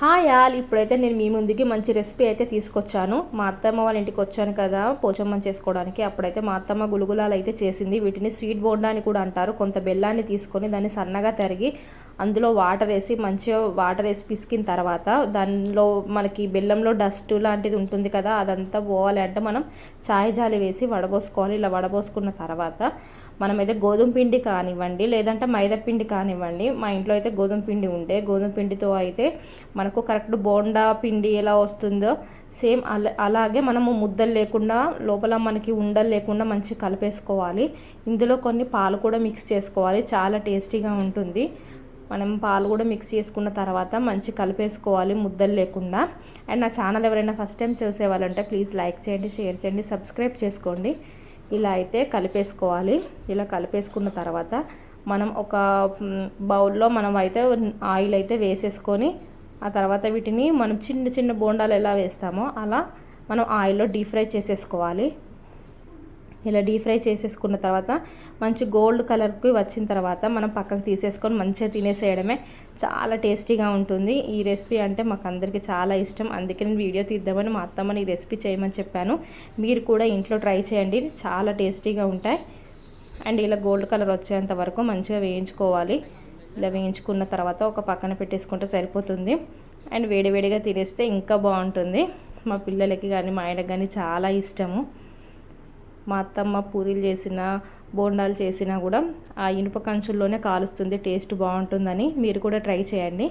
Hi all, ఇప్పుడైతే నేను మీ ముందుకి మంచి రెసిపీ అయితే తీసుకొచ్చాను. మా అత్తమ్మ వాళ్ళ ఇంటికి వచ్చాను కదా పోచమ్మని చేసుకోవడానికి. అప్పుడైతే మా అత్తమ్మ గులుగులాలు అయితే చేసింది. వీటిని స్వీట్ బోండా అని కూడా అంటారు. కొంత బెల్లాన్ని తీసుకొని దాన్ని సన్నగా తరిగి అందులో వాటర్ వేసి మంచిగా వాటర్ వేసి పిసికిన తర్వాత దానిలో మనకి బెల్లంలో డస్ట్ లాంటిది ఉంటుంది కదా, అదంతా పోవాలి అంటే మనం చాయ్ జాలి వేసి వడబోసుకోవాలి. ఇలా వడబోసుకున్న తర్వాత మనమైతే గోధుమ పిండి కానివ్వండి, లేదంటే మైదా పిండి కానివ్వండి. మా ఇంట్లో అయితే గోధుమ పిండి ఉండే, గోధుమ పిండితో అయితే మనకు కరెక్ట్ బోండా పిండి ఎలా వస్తుందో సేమ్ అలాగే మనము ముద్దలు లేకుండా లోపల మనకి ఉండలు లేకుండా మంచిగా కలిపేసుకోవాలి. ఇందులో కొన్ని పాలు కూడా మిక్స్ చేసుకోవాలి, చాలా టేస్టీగా ఉంటుంది. మనం పాలు కూడా మిక్స్ చేసుకున్న తర్వాత మంచి కలిపేసుకోవాలి ముద్దలు లేకుండా. అండ్ నా ఛానల్ ఎవరైనా ఫస్ట్ టైం చూసేవాళ్ళంటే ప్లీజ్ లైక్ చేయండి, షేర్ చేయండి, సబ్స్క్రైబ్ చేసుకోండి. ఇలా అయితే కలిపేసుకోవాలి. ఇలా కలిపేసుకున్న తర్వాత మనం ఒక బౌల్లో మనం అయితే ఆయిల్ అయితే వేసేసుకొని ఆ తర్వాత వీటిని మనం చిన్న చిన్న బోండాలు ఎలా వేస్తామో అలా మనం ఆయిల్లో డీప్ ఫ్రై చేసేసుకోవాలి. ఇలా డీప్ ఫ్రై చేసేసుకున్న తర్వాత మంచి గోల్డ్ కలర్కి వచ్చిన తర్వాత మనం పక్కకు తీసేసుకొని మంచిగా తినేసేయడమే. చాలా టేస్టీగా ఉంటుంది. ఈ రెసిపీ అంటే మాకు అందరికీ చాలా ఇష్టం. అందుకే నేను వీడియో తీద్దామని మా అత్తమ్మని ఈ రెసిపీ చేయమని చెప్పాను. మీరు కూడా ఇంట్లో ట్రై చేయండి, చాలా టేస్టీగా ఉంటాయి. అండ్ ఇలా గోల్డ్ కలర్ వచ్చేంత వరకు మంచిగా వేయించుకోవాలి. ఇలా వేయించుకున్న తర్వాత ఒక పక్కన పెట్టేసుకుంటే సరిపోతుంది. అండ్ వేడివేడిగా తినేస్తే ఇంకా బాగుంటుంది. మా పిల్లలకి కానీ మా ఆయనకి కానీ చాలా ఇష్టము. మా అత్తమ్మ పూరీలు చేసిన బోండాలు చేసినా కూడా ఆ ఇనుప కంచుల్లోనే కాలుస్తుంది, టేస్ట్ బాగుంటుందని. మీరు కూడా ట్రై చేయండి.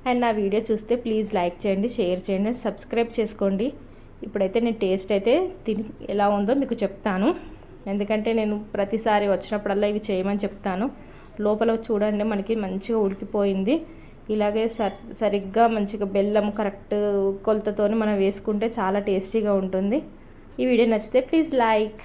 అండ్ నా వీడియో చూస్తే ప్లీజ్ లైక్ చేయండి, షేర్ చేయండి, సబ్స్క్రైబ్ చేసుకోండి. ఇప్పుడైతే నేను టేస్ట్ అయితే తిని ఎలా ఉందో మీకు చెప్తాను. ఎందుకంటే నేను ప్రతిసారి వచ్చినప్పుడల్లా ఇవి చేయమని చెప్తాను. లోపల చూడండి మనకి మంచిగా ఉడికిపోయింది. ఇలాగే సరిగ్గా మంచిగా బెల్లం కరెక్ట్ కొలతతో మనం వేసుకుంటే చాలా టేస్టీగా ఉంటుంది. ఈ వీడియో నచ్చితే ప్లీజ్ లైక్.